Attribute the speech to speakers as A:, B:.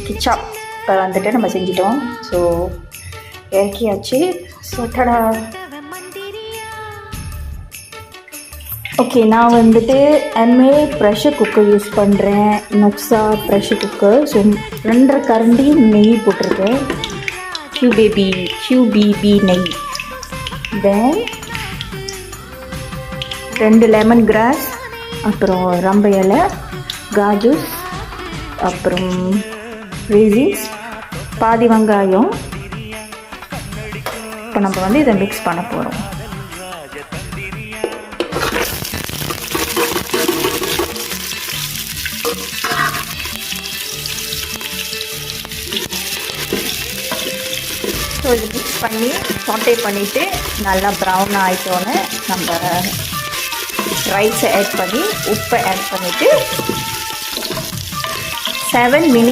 A: Ketchup இப்போ வந்துட்டு நம்ம செஞ்சிட்டோம். ஸோ இறக்கியாச்சு. ஸோ டடா. ஓகே, நான் வந்துட்டு எம்ஏ ப்ரெஷர் குக்கர் யூஸ் பண்ணுறேன். நொக்ஸா ப்ரெஷர் குக்கர். ஸோ 2 கரண்டி நெய் போட்டிருக்கேன். QBB நெய். தென் 2 லெமன் கிராஸ், அப்புறம் ரம்ப இலை, காஜூஸ், அப்புறம் ரேசின்ஸ், பாதி வெங்காயம். இப்போ நம்ம வந்து இதை மிக்ஸ் பண்ண போகிறோம். ஸோ இது மிக்ஸ் பண்ணி சாட்டே பண்ணிவிட்டு நல்லா ப்ரௌன் ஆகிட்டோன்னு நம்ம ரைஸை ஆட் பண்ணி உப்பை ஆட் பண்ணிவிட்டு 7 minutes